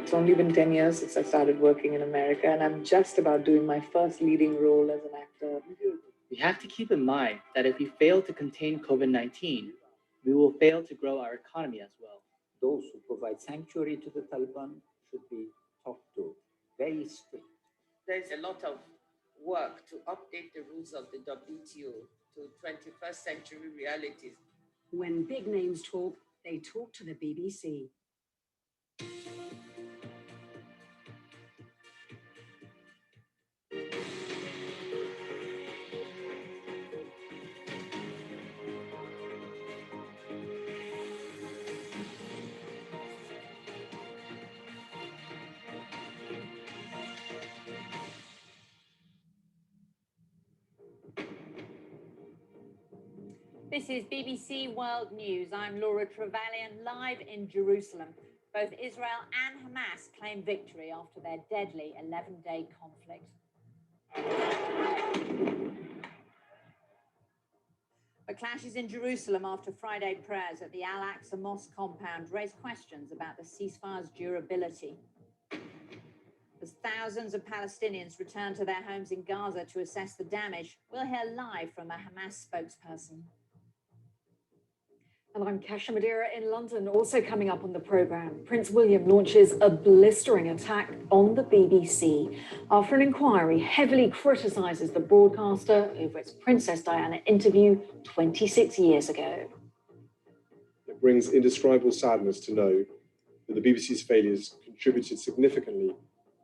It's only been 10 years since I started working in America, and I'm just about doing my first leading role as an actor. We have to keep in mind that if we fail to contain COVID-19, we will fail to grow our economy as well. Those who provide sanctuary to the Taliban should be talked to. Very strict. There's a lot of work to update the rules of the WTO to 21st century realities. When big names talk, they talk to the BBC. This is BBC World News. I'm Laura Trevelyan, live in Jerusalem. Both Israel and Hamas claim victory after their deadly 11-day conflict. The clashes in Jerusalem after Friday prayers at the Al-Aqsa Mosque compound raised questions about the ceasefire's durability. As thousands of Palestinians return to their homes in Gaza to assess the damage, we'll hear live from a Hamas spokesperson. And I'm Kasia Madeira in London. Also coming up on the programme, Prince William launches a blistering attack on the BBC after an inquiry heavily criticises the broadcaster over its Princess Diana interview 26 years ago. It brings indescribable sadness to know that the BBC's failures contributed significantly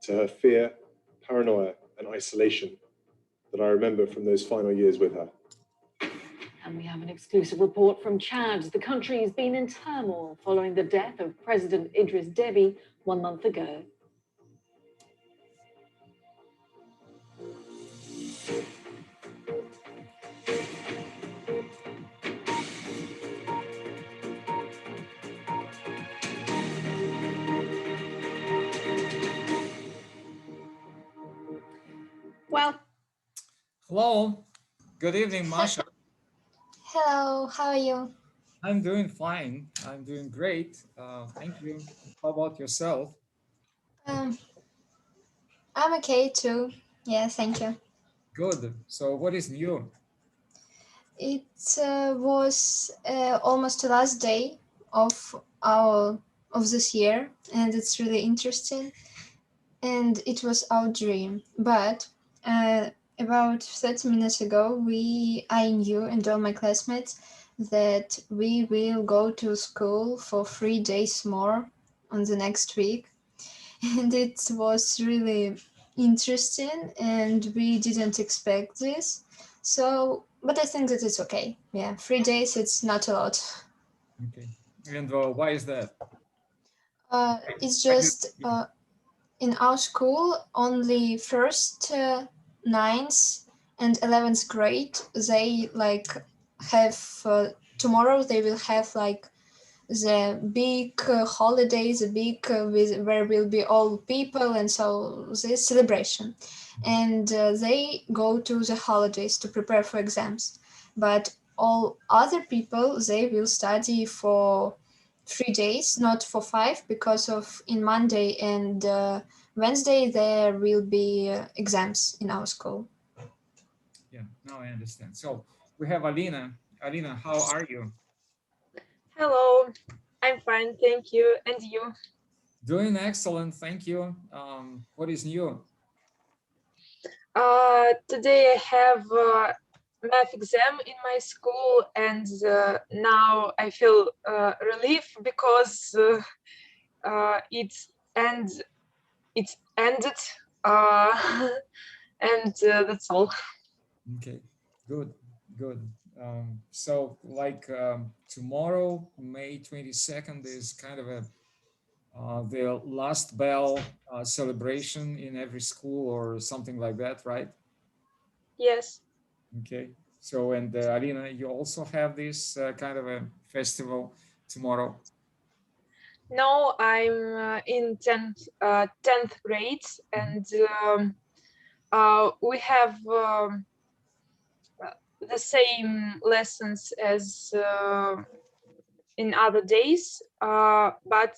to her fear, paranoia and isolation that I remember from those final years with her. And we have an exclusive report from Chad. The country has been in turmoil following the death of President Idris Deby 1 month ago. Well, hello. Good evening, Masha. Hello, how are you? I'm doing fine. I'm doing great. Thank you. How about yourself? I'm okay too. Yeah, thank you. Good. So what is new? It was almost the last day of this year, and it's really interesting. And it was our dream. But about 30 minutes ago, I knew, and all my classmates, that we will go to school for 3 days more on the next week. And it was really interesting, and we didn't expect this. So, but I think that it's okay. Yeah, 3 days, it's not a lot. Okay. And why is that? It's just in our school, only first, 9th and 11th grade, they have tomorrow they will have the big holidays, the big where will be all people, and so this celebration, and they go to the holidays to prepare for exams. But all other people, they will study for 3 days, not for 5, because of in Monday and Wednesday there will be exams in our school. Yeah, now I understand. So we have Alina. Alina, how are you? Hello, I'm fine, thank you. And you? Doing excellent, thank you. What is new? Today I have a math exam in my school, and now I feel relief because it's ended, and that's all. Okay, good. So tomorrow, May 22nd, is kind of the last bell celebration in every school or something like that, right? Yes. Okay. So, and Alina, you also have this kind of a festival tomorrow? No, I'm in 10th grade, and we have the same lessons as in other days, but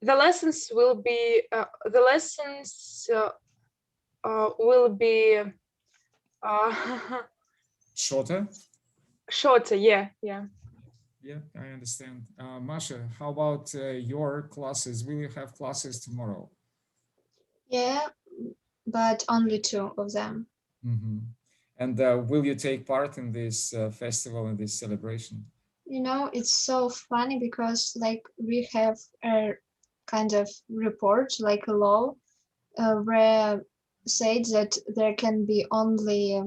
the lessons will be Shorter? shorter. Yeah, yeah. Yeah, I understand. Masha, how about your classes? Will you have classes tomorrow? Yeah, but only 2 of them. Mm-hmm. And will you take part in this festival and this celebration? You know, it's so funny because like we have a kind of report, like a law, where said that there can be only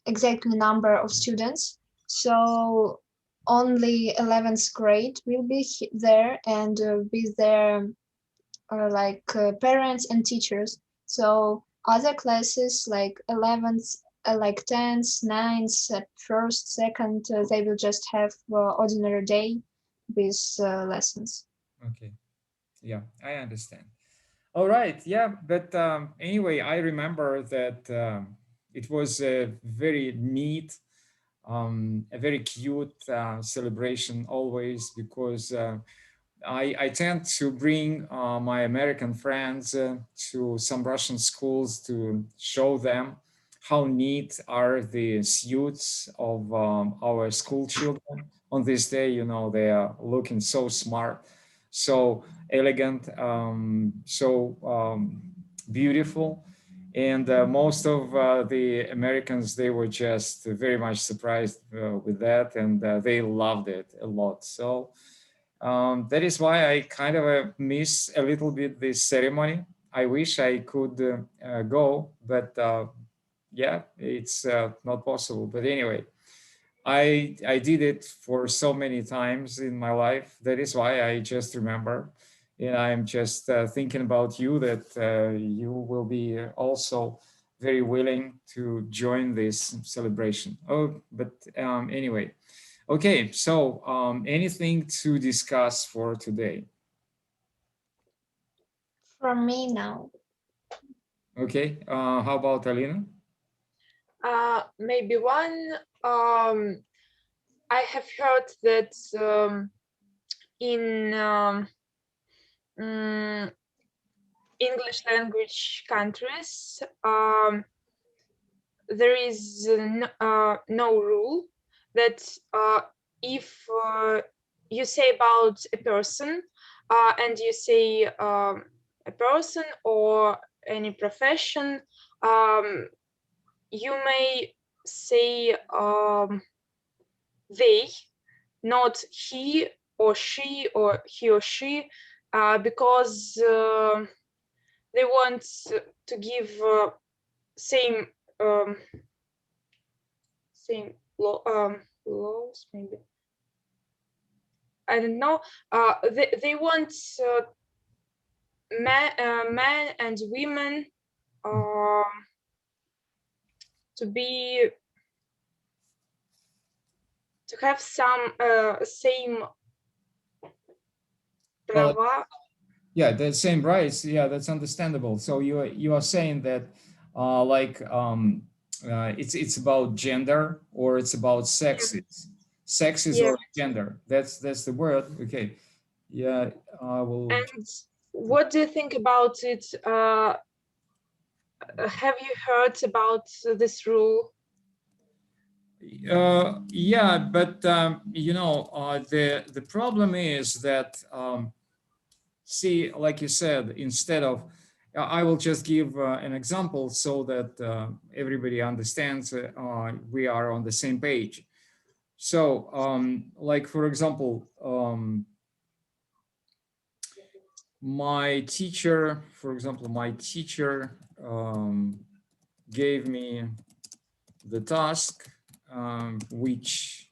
exactly number of students. So only 11th grade will be there and with their like parents and teachers. So other classes like 11th, like 10th, 9th, first, second, they will just have ordinary day with lessons. Okay. Yeah, I understand. All right. Yeah. But anyway, I remember that it was a very neat, a very cute celebration always, because I tend to bring my American friends to some Russian schools to show them how neat are the suits of our school children. On this day, you know, they are looking so smart, so elegant, so beautiful. And most of the Americans, they were just very much surprised with that, and they loved it a lot. So that is why I kind of miss a little bit this ceremony. I wish I could go, but yeah, it's not possible. But anyway, I did it for so many times in my life. That is why I just remember. And I'm just thinking about you, that you will be also very willing to join this celebration. Oh, but anyway. Okay, so anything to discuss for today? From me now. Okay, how about Alina? Maybe one. I have heard that in English language countries, there is no rule that if you say about a person and you say a person or any profession, you may say they, not he or she or he or she, because they want to give same laws, maybe. I don't know. They want men and women to have some same права. Yeah, the same rights. Yeah, that's understandable. So you are saying that it's about gender, or it's about sexes, sexes Yeah. or gender. That's the word. Okay. Yeah, I will. And what do you think about it? Have you heard about this rule? Yeah, but you know, the problem is that see, like you said, instead of, I will just give an example so that everybody understands we are on the same page. So, like for example, my teacher gave me the task which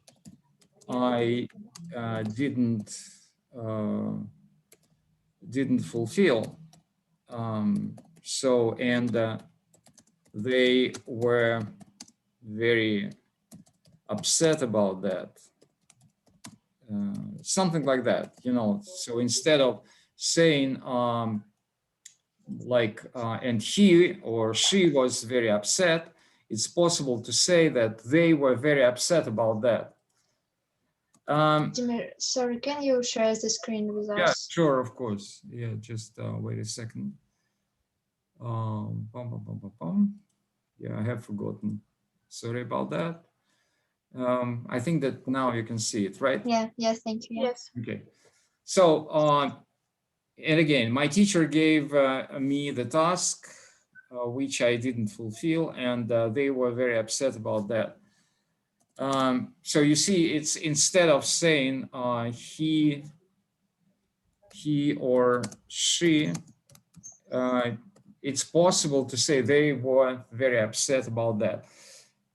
I didn't fulfill. So, and they were very upset about that. Something like that, you know. So instead of saying and he or she was very upset, it's possible to say that they were very upset about that. Vladimir, sorry, can you share the screen with Yeah, us? sure, of course. Yeah, just wait a second. Yeah, I have forgotten. Sorry about that. I think that now you can see it, right? Yeah, yes, thank you. Yes. Okay. So, and again, my teacher gave me the task, which I didn't fulfill, and they were very upset about that. So you see, it's instead of saying he or she, it's possible to say they were very upset about that.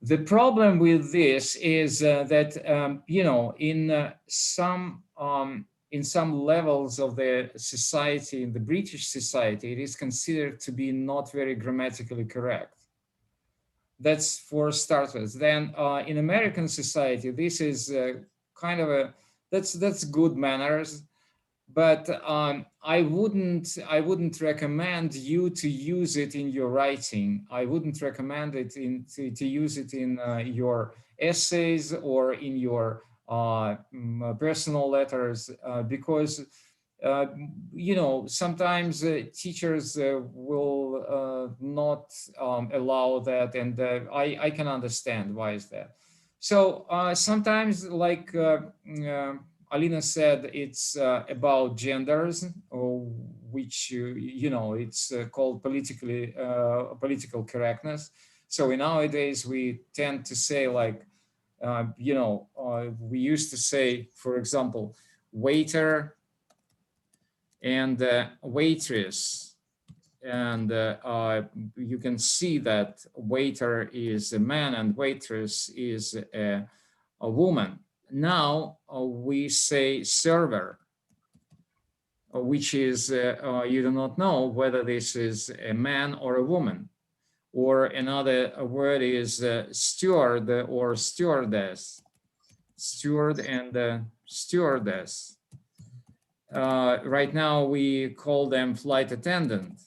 The problem with this is that, you know, in some levels of the society, in the British society, it is considered to be not very grammatically correct. That's for starters. Then in American society, this is kind of a, that's good manners. But I wouldn't recommend you to use it in your writing. I wouldn't recommend it to use it in your essays or in your personal letters because you know, sometimes teachers will not allow that, and I can understand why is that. So sometimes, like Alina said, it's about genders, which you know, it's called political correctness. So nowadays we tend to say, like, you know, we used to say, for example, waiter and waitress, and you can see that waiter is a man and waitress is a woman. Now we say server, which is you do not know whether this is a man or a woman. Or another word is steward or stewardess, steward and stewardess. Right now we call them flight attendant.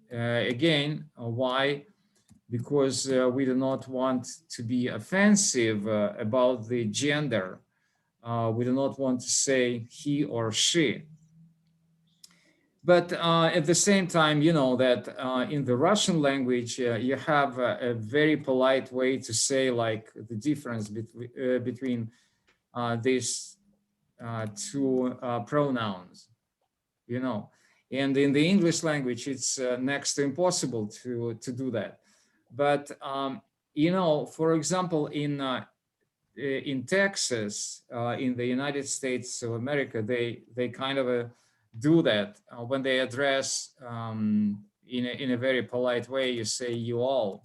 Again, why? Because we do not want to be offensive about the gender. We do not want to say he or she. But at the same time, you know that in the Russian language, you have a very polite way to say, like, the difference between these two pronouns, you know. And in the English language, it's next to impossible to do that. But, you know, for example, in Texas, in the United States of America, they kind of do that when they address in a very polite way. You say you all,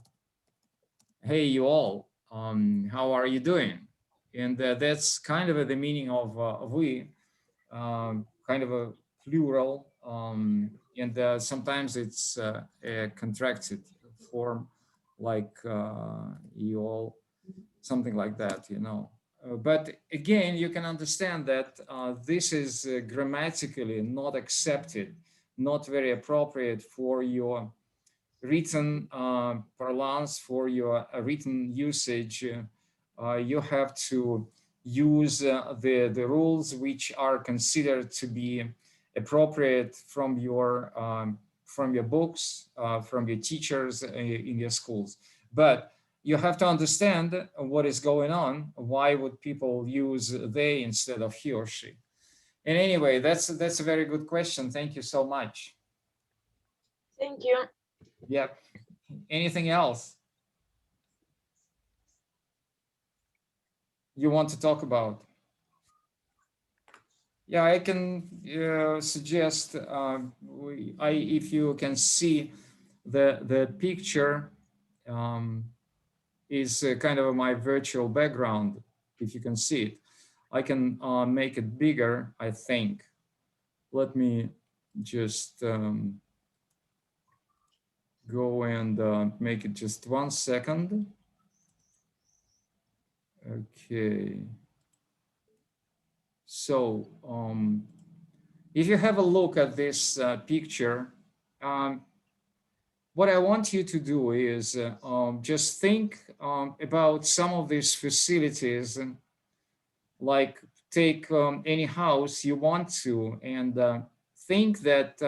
hey you all, how are you doing? And that's kind of the meaning of we, kind of a plural, and sometimes it's a contracted form, like you all, something like that, you know. But again, you can understand that this is grammatically not accepted, not very appropriate for your written parlance, for your written usage. You have to use the rules which are considered to be appropriate from your books, from your teachers in your schools. But you have to understand what is going on. Why would people use they instead of he or she? And anyway, that's a very good question. Thank you so much. Thank you. Yep. Anything else you want to talk about? Yeah, I can suggest if you can see the picture is kind of my virtual background. If you can see it, I can make it bigger, I think. Let me just go and make it just 1 second. Okay. So if you have a look at this picture, what I want you to do is just think about some of these facilities, like take any house you want to and think that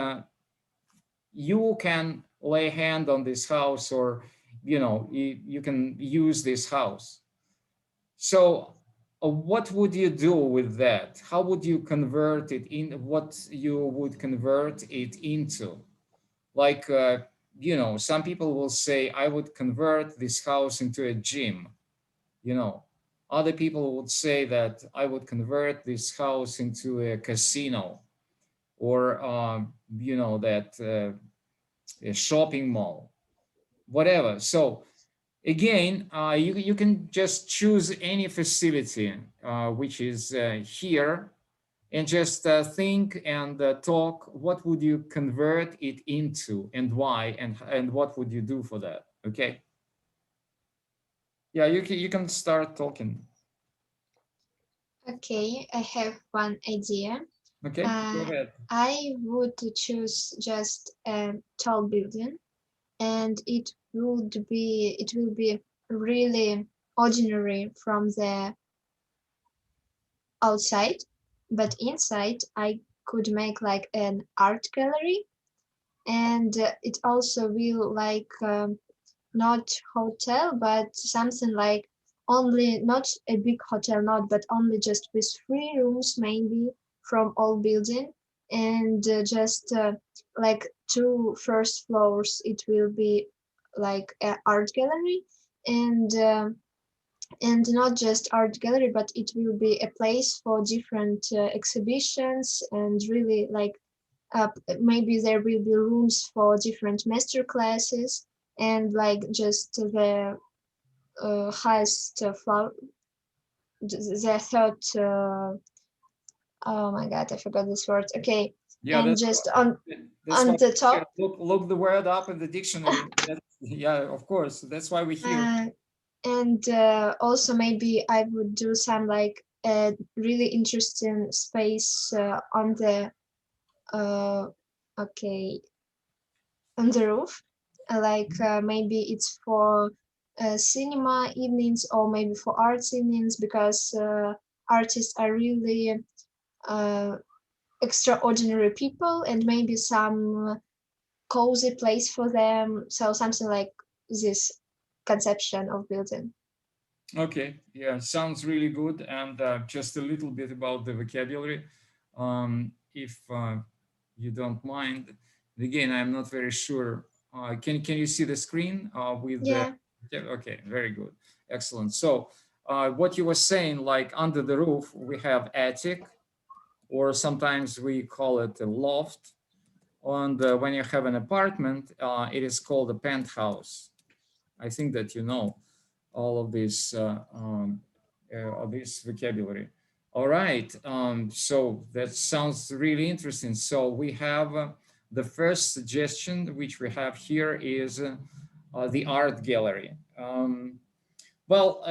you can lay hand on this house, or you can use this house. So what would you do with that? How would you convert it in? What you would convert it into? Like some people will say, I would convert this house into a gym. Other people would say that I would convert this house into a casino, or that a shopping mall, whatever. So again, you can just choose any facility which is here, and just think and talk. What would you convert it into, and why, and what would you do for that? Okay. Yeah, you can start talking. Okay, I have one idea. Okay, go ahead. I would choose just a tall building, and it will be really ordinary from the outside, but inside I could make like an art gallery, and it also will like not hotel, but something like only not a big hotel, not but only just with 3 rooms maybe from all building, and just like 2 first floors it will be like an art gallery, and not just art gallery, but it will be a place for different exhibitions, and really like maybe there will be rooms for different master classes, and like just the highest floor, the third oh my god, I forgot this word. Okay. Yeah, and just on the top. Look the word up in the dictionary. Yeah, of course, that's why we're here. And also maybe I would do some like a really interesting space on the okay, on the roof, like maybe it's for cinema evenings, or maybe for arts evenings, because artists are really extraordinary people, and maybe some cozy place for them. So something like this conception of building. Okay, yeah, sounds really good. And just a little bit about the vocabulary, if you don't mind. Again, I'm not very sure. Can you see the screen with yeah. Okay, very good, excellent. So what you were saying, like under the roof we have attic, or sometimes we call it a loft. And when you have an apartment, it is called a penthouse. I think that you know all of this vocabulary. All right, so that sounds really interesting. So we have the first suggestion which we have here is the art gallery. Well,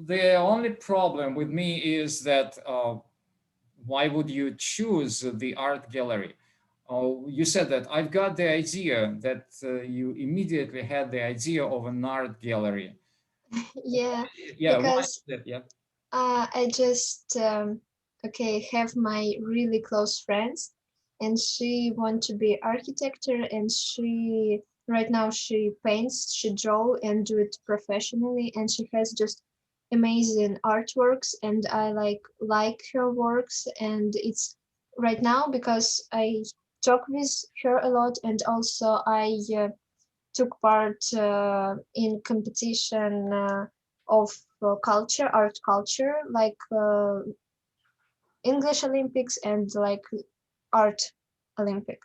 the only problem with me is that why would you choose the art gallery? You said that I've got the idea that you immediately had the idea of an art gallery. Yeah, yeah, because yeah. I just okay, have my really close friends, and she want to be architecture, and she right now she paints, she draw and do it professionally, and she has just amazing artworks, and I like her works. And it's right now because I talk with her a lot, and also I took part in competition of art culture, like English Olympics and like art Olympic.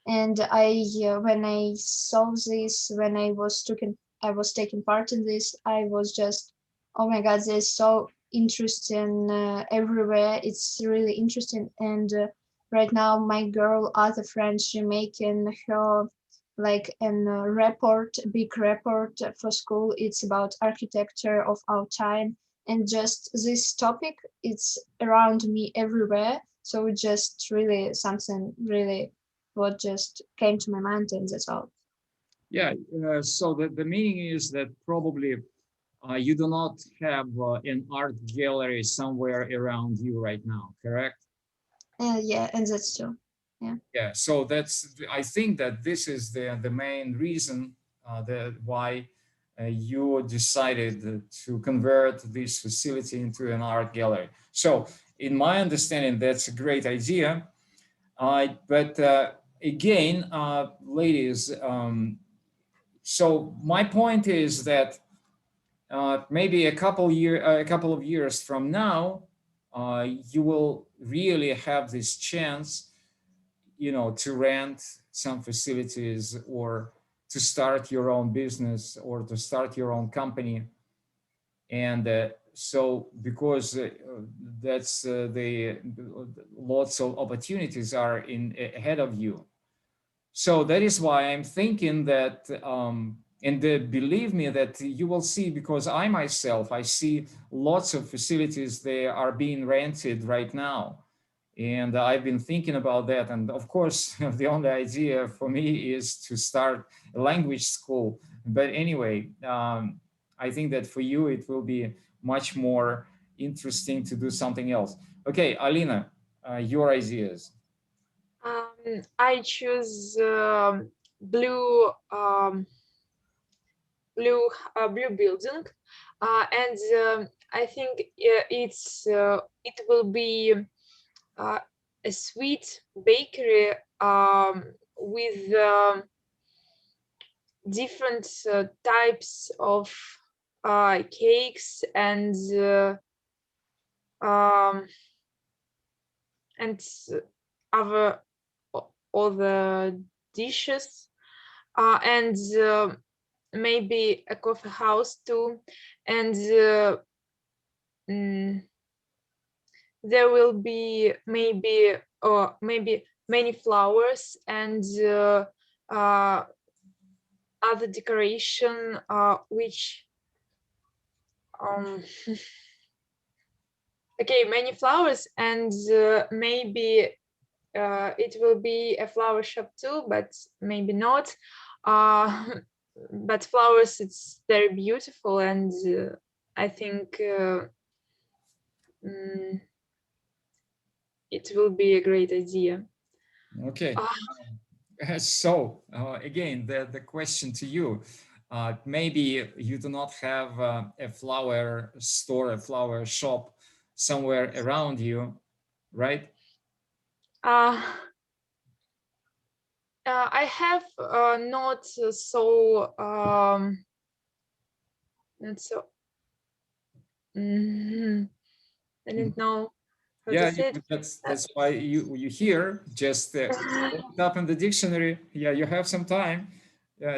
And I when I saw this, when I was taking part in this, I was just, oh my god, this is so interesting everywhere. It's really interesting. And right now my other friend, she making her like an big report for school. It's about architecture of our time, and just this topic, it's around me everywhere. So just really something really what just came to my mind, and that's all. Yeah, so the meaning is that probably you do not have an art gallery somewhere around you right now, correct? Yeah, and that's true. Yeah. Yeah, so I think that this is the main reason why you decided to convert this facility into an art gallery. So in my understanding, that's a great idea. But again, ladies, so my point is that maybe a couple of years from now, you will really have this chance, to rent some facilities or to start your own business or to start your own company. And so because that's the lots of opportunities are ahead of you. So that is why I'm thinking that, and believe me that you will see, because I see lots of facilities, they are being rented right now. And I've been thinking about that. And of course, the only idea for me is to start a language school. But anyway, I think that for you, it will be much more interesting to do something else. Okay, Alina, your ideas. I choose blue building, and I think it will be a sweet bakery with different types of cakes and other dishes, and maybe a coffee house too, and there will be maybe many flowers and other decoration, which okay, many flowers, and maybe it will be a flower shop too, but maybe not. But flowers, it's very beautiful, and I think it will be a great idea. Okay. So again, the question to you, maybe you do not have a flower store, a flower shop somewhere around you, right? I have not so I don't know how to say it. That's why you here, just look it up in the dictionary. Yeah, you have some time.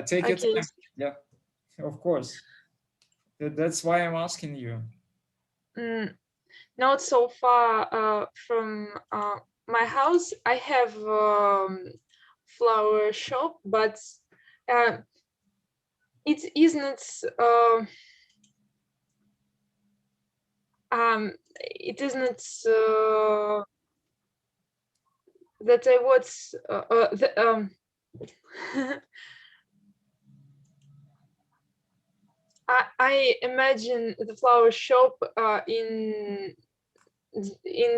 Take your time. Yeah, of course. That's why I'm asking you. Not so far from my house. I have flower shop, but it isn't it isn't that I was I imagine the flower shop in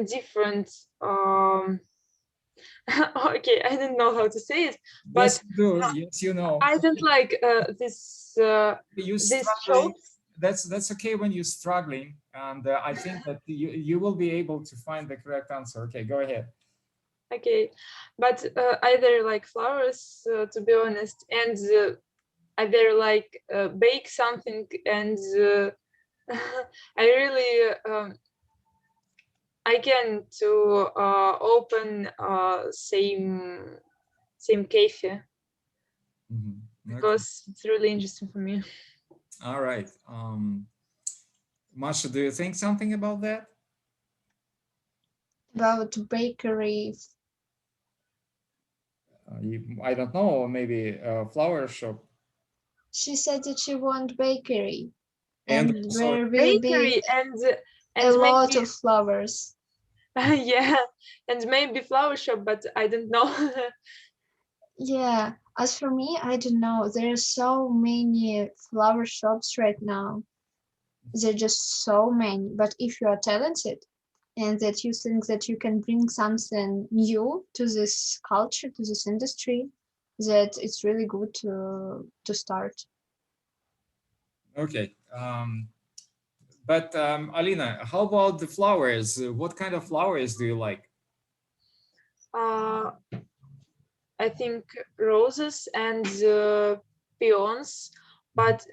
different okay, I don't know how to say it, but yes, you do. Yes, you know. I don't like this shop. That's okay when you're struggling, and I think that you will be able to find the correct answer. Okay, go ahead. Okay, but either like flowers, to be honest, and either like bake something, and I really I can to open same cafe, because it's really interesting for me. All right, Masha, do you think something about that? About bakery. I don't know, maybe a flower shop. She said that she wants bakery, and there will be and a lot of flowers. Yeah, and maybe flower shop, but I don't know. Yeah, as for me, I don't know. There are so many flower shops right now. there are just so many. But if you are talented and that you think that you can bring something new to this culture, to this industry, that it's really good to start. Okay. But Alina, how about the flowers? What kind of flowers do you like? I think roses and peons, but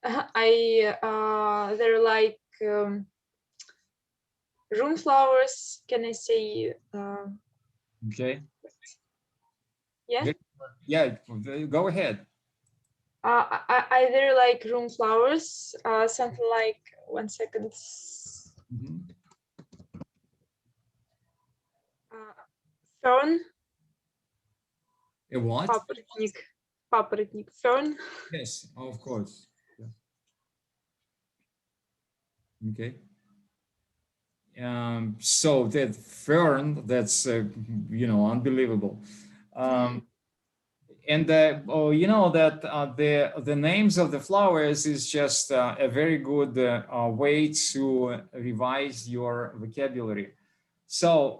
they're like room flowers. Can I say? Okay. Yeah. Yeah. Go ahead. Either like room flowers, something like 1 second. Fern. A what? Paprotnik. Fern. Yes, of course. Yeah. Okay. So that fern, that's you know, unbelievable. And you know that the names of the flowers is just a very good way to revise your vocabulary. So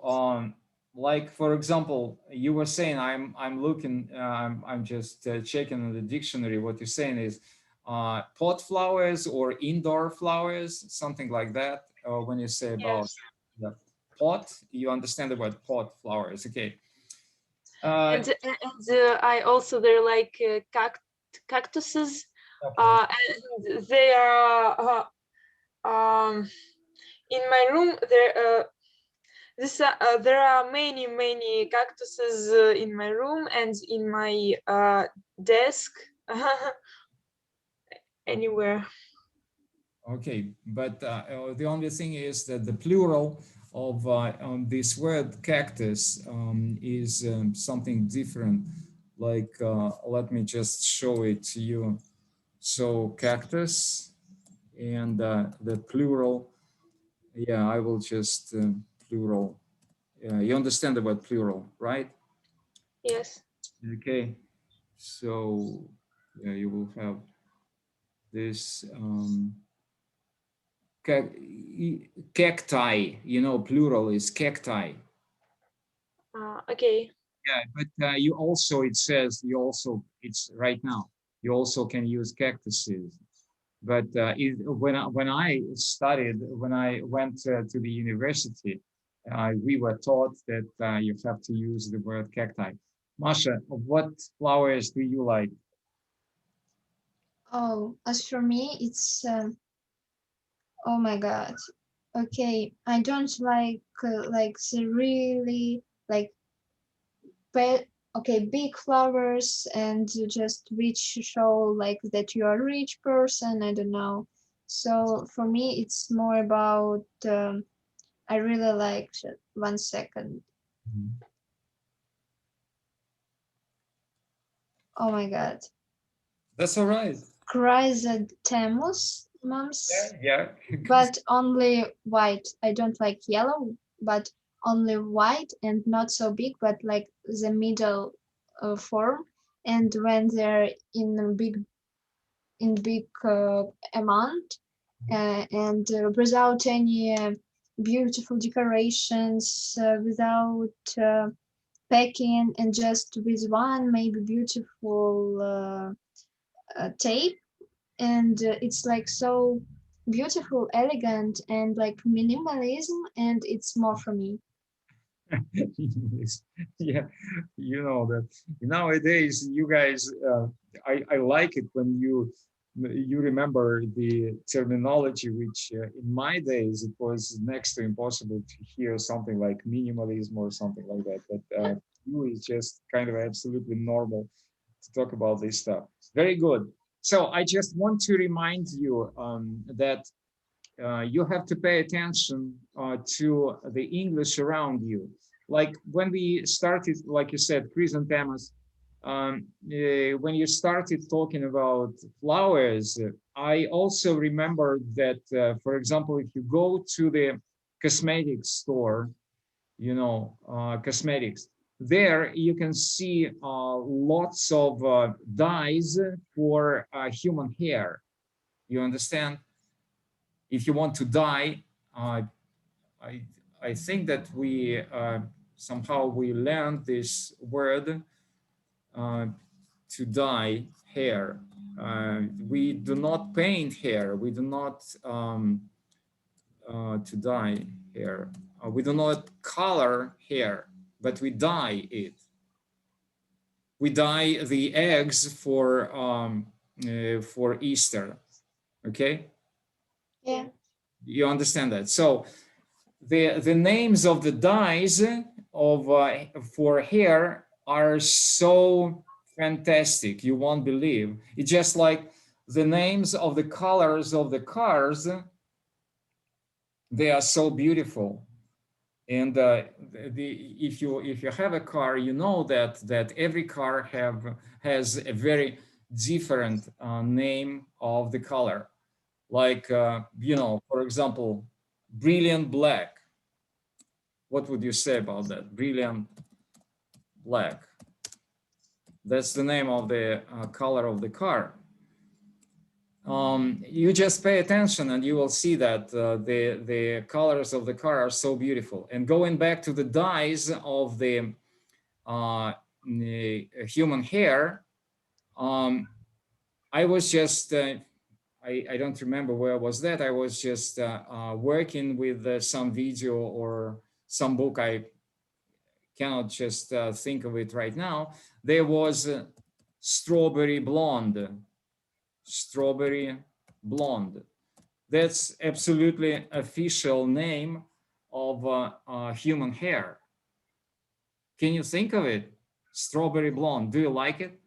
like, for example, you were saying, I'm looking, I'm just checking in the dictionary. What you're saying is pot flowers or indoor flowers, something like that. When you say about the pot, you understand about pot flowers. Okay. And I also, they're like cactuses, and they are in my room. There are many cactuses in my room and in my desk, anywhere. Okay, but the only thing is that the plural of this word cactus is something different. Like, let me just show it to you. So cactus and the plural. Yeah, I will just plural. You understand about plural, right? Yes. Okay, so yeah, you will have this cacti, you know, plural is cacti. Okay. Yeah, but you also, it says, you also, it's right now, you also can use cactuses. But when I studied, when I went to the university, we were taught that you have to use the word cacti. Masha, what flowers do you like? Oh, as for me, it's oh my God. Okay, I don't like the really like big flowers and just which show like that you are a rich person. I don't know. So for me, it's more about I really like 1 second. Oh my God. That's all right. Chrysanthemums, Yeah. but only white. I don't like yellow, but only white and not so big, but like the middle form. And when they're in big amount and without any beautiful decorations, without packing, and just with one maybe beautiful tape, and it's like so beautiful, elegant, and like minimalism, and it's more for me. Yeah, you know that nowadays you guys, I like it when you remember the terminology, which in my days it was next to impossible to hear something like minimalism or something like that. But you is just kind of absolutely normal to talk about this stuff. Very good. So I just want to remind you that you have to pay attention to the English around you. Like when we started, like you said, chrysanthemums, when you started talking about flowers, I also remember that, for example, if you go to the cosmetics store, you know, cosmetics, there you can see lots of dyes for human hair. You understand? If you want to die, I think that we somehow we learned this word to dye hair. We do not paint hair. We do not to dye hair. We do not color hair, but we dye it. We dye the eggs for Easter. Okay. Yeah. You understand that? So the names of the dyes of for hair are so fantastic, you won't believe. It's just like the names of the colors of the cars, they are so beautiful. And if you have a car, you know that every car has a very different name of the color. Like you know, for example, brilliant black. What would you say about that? Brilliant black. That's the name of the color of the car. You just pay attention and you will see that the colors of the car are so beautiful. And going back to the dyes of the human hair, I was just, I don't remember where was that. I was just working with some video or some book. I cannot just think of it right now. There was strawberry blonde. Strawberry blonde. That's absolutely official name of human hair. Can you think of it? Strawberry blonde. Do you like it?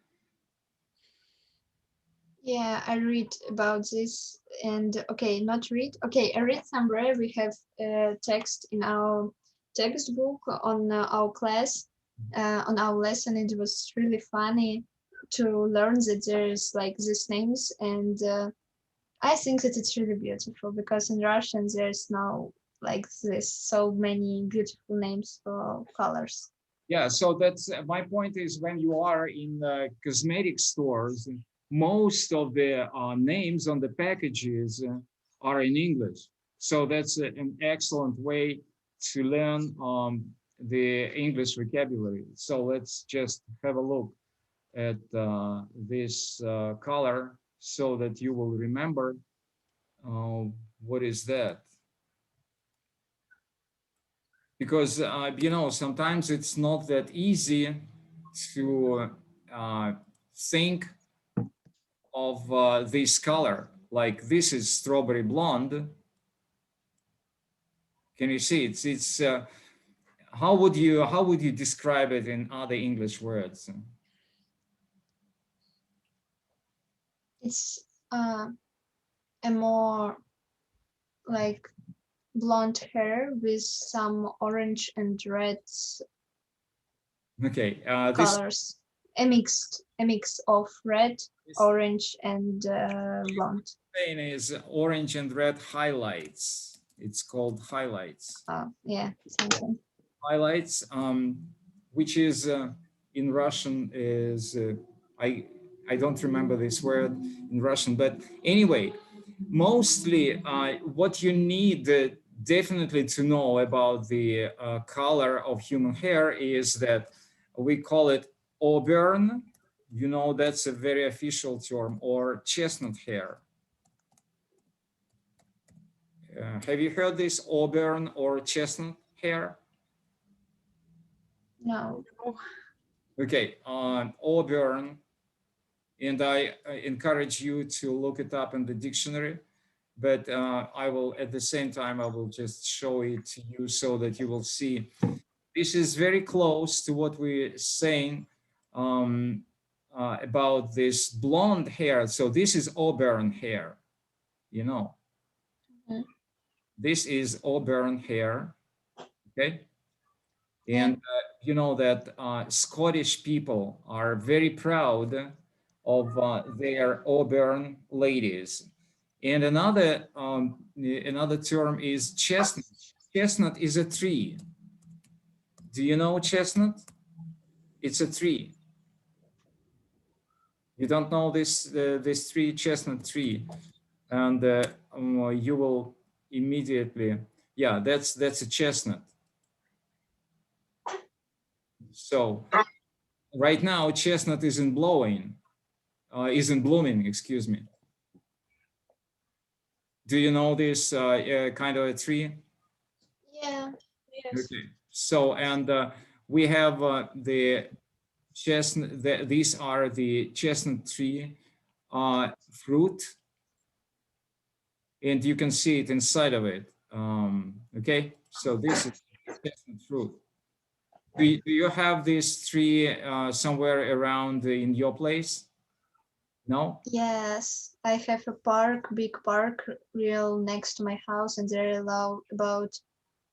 Yeah, I read about this and okay, not read. Okay, I read somewhere. We have text in our textbook on our class, on our lesson. It was really funny to learn that there's like these names, and I think that it's really beautiful because in Russian there's no like this so many beautiful names for colors. Yeah, so that's my point is when you are in cosmetic stores, most of the names on the packages are in English. So that's an excellent way to learn the English vocabulary. So let's just have a look at this color so that you will remember what is that. Because, you know, sometimes it's not that easy to think of this color. Like this is strawberry blonde. Can you see it's how would you describe it in other English words? It's a more like blonde hair with some orange and red Okay, colors. A mix of red, orange, and blonde. Spain is orange and red highlights. It's called highlights. Yeah, something. Highlights, which is in Russian is I don't remember this word in Russian, but anyway, mostly what you need definitely to know about the color of human hair is that we call it auburn. You know, that's a very official term, or chestnut hair. Have you heard this auburn or chestnut hair? No. Okay, auburn, and I encourage you to look it up in the dictionary, but I will, at the same time, I will just show it to you so that you will see. This is very close to what we're saying about this blonde hair. So this is auburn hair, you know. Mm-hmm. This is auburn hair, okay? And you know that Scottish people are very proud of their auburn ladies. And another term is chestnut. Chestnut is a tree. Do you know chestnut? It's a tree. You don't know this tree, chestnut tree. and you will immediately, yeah, that's a chestnut. So right now chestnut isn't blooming, excuse me. Do you know this kind of a tree? Yeah. Yes. Okay. So, and we have the chestnut, these are the chestnut tree fruit, and you can see it inside of it. Okay, so this is chestnut fruit. Do you have this tree somewhere around in your place? No? Yes, I have a park, big park, real next to my house, and there are about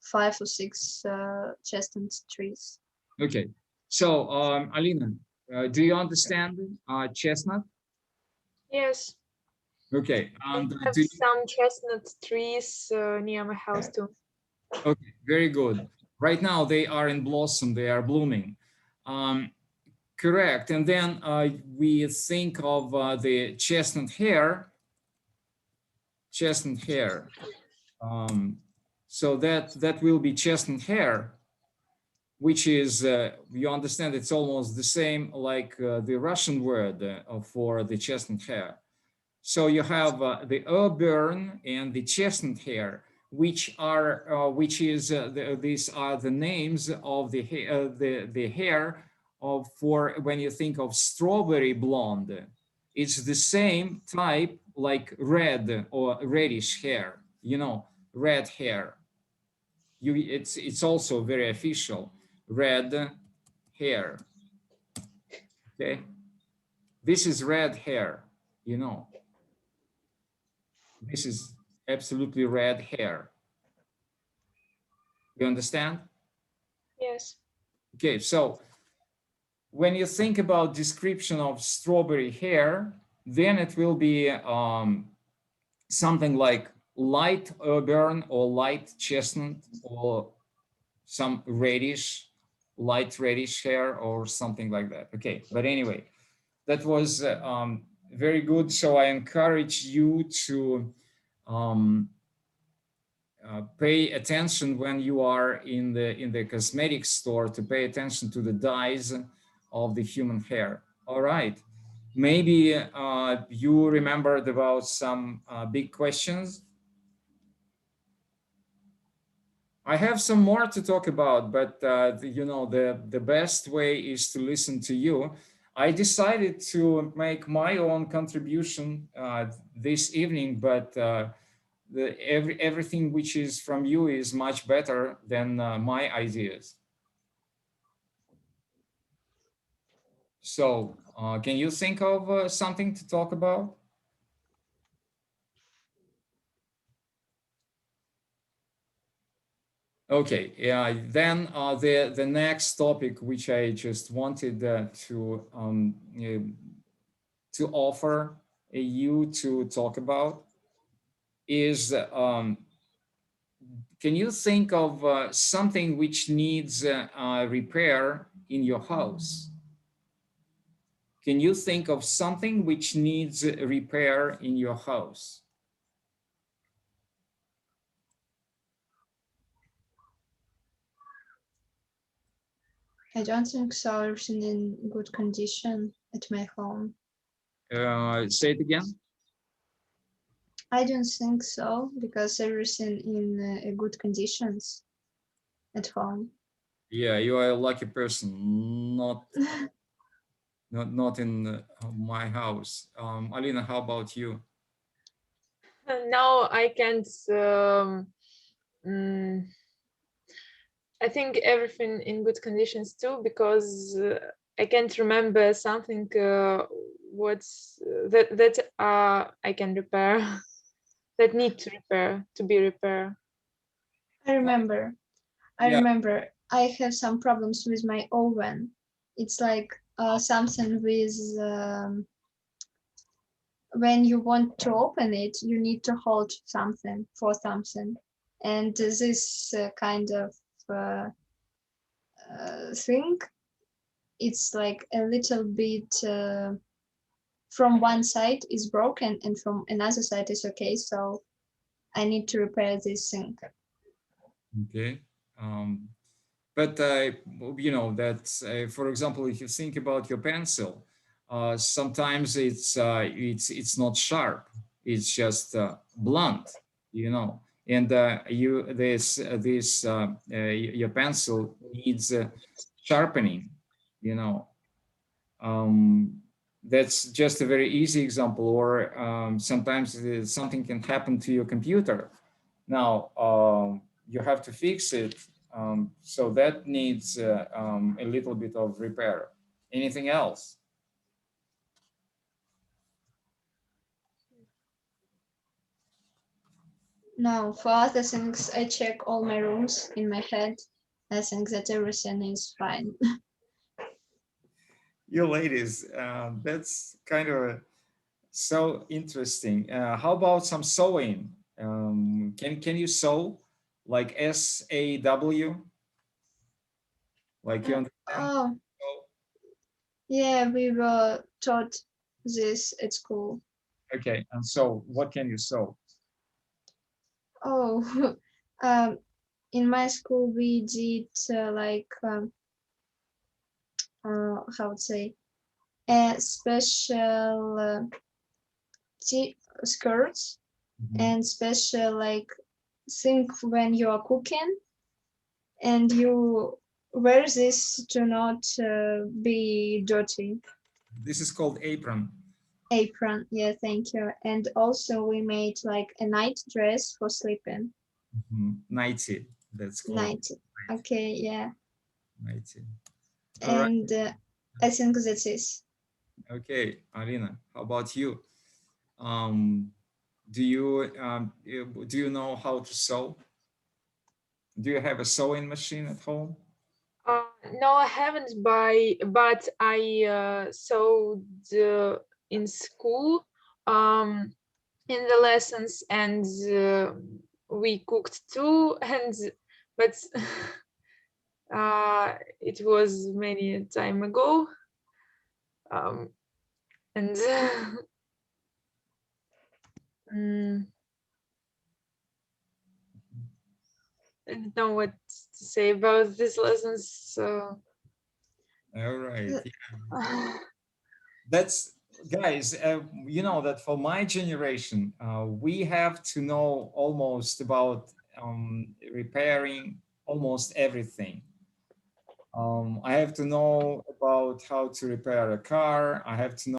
5 or 6 chestnut trees. Okay. So, Alina, do you understand chestnut? Yes. Okay. I And have some chestnut trees near my house too. okay, very good. Right now they are in blossom, they are blooming. Correct. And then we think of the chestnut hair. So that will be chestnut hair, which is, you understand, it's almost the same like the Russian word for the chestnut hair. So you have the auburn and the chestnut hair, which are these are the names of the hair of for when you think of strawberry blonde. It's the same type like red or reddish hair, you know, red hair. It's also very official, red hair. Okay, this is red hair, you know. This is absolutely red hair. You understand? Yes. Okay, so when you think about description of strawberry hair, then it will be something like light auburn or light chestnut or some reddish, light reddish hair or something like that. Okay, but anyway, that was very good. So I encourage you to pay attention when you are in the cosmetic store, to pay attention to the dyes of the human hair. All right, maybe you remembered about some big questions. I have some more to talk about, but you know, the best way is to listen to you. I decided to make my own contribution this evening, but everything which is from you is much better than my ideas. So can you think of something to talk about? Okay, yeah, then the next topic which I just wanted to offer you to talk about is can you think of something which needs repair in your house? Can you think of something which needs repair in your house? I don't think so. Everything in good condition at my home. Say it again. I don't think so, because everything in good conditions at home. Yeah, you are a lucky person, not in my house. Alina, how about you? Now I can't. I think everything in good conditions too, because I can't remember something that I can repair that need to repair, to be repaired. I remember. I have some problems with my oven. It's like something with when you want to open it, you need to hold something for something, and this kind of thing, it's like a little bit from one side is broken and from another side is okay. So I need to repair this thing. Okay. But you know that, for example, if you think about your pencil, sometimes it's not sharp; it's just blunt, you know. And your pencil needs sharpening, you know. That's just a very easy example. Or sometimes something can happen to your computer. Now you have to fix it. So that needs a little bit of repair. Anything else? No, for other things, I check all my rooms in my head. I think that everything is fine. You ladies, that's kind of so interesting. How about some sewing? Can you sew like SAW? Like you understand? Oh, yeah, we were taught this at school. Okay, and so what can you sew? Oh, in my school we did how to say, a special skirts and special like thing when you are cooking, and you wear this to not be dirty. This is called apron. Apron, yeah, thank you. And also we made like a night dress for sleeping. Nightie, that's called. Night. Okay, yeah. Nightie. All and right. I think that is. Okay, Alina, how about you? Do you know how to sew? Do you have a sewing machine at home? No, I haven't, but I sewed in school in the lessons, and we cooked too, and but it was many time ago, and I don't know what to say about these lessons. So. All right. Yeah. That's, guys, you know that for my generation, we have to know almost about repairing almost everything. I have to know about how to repair a car. I have to know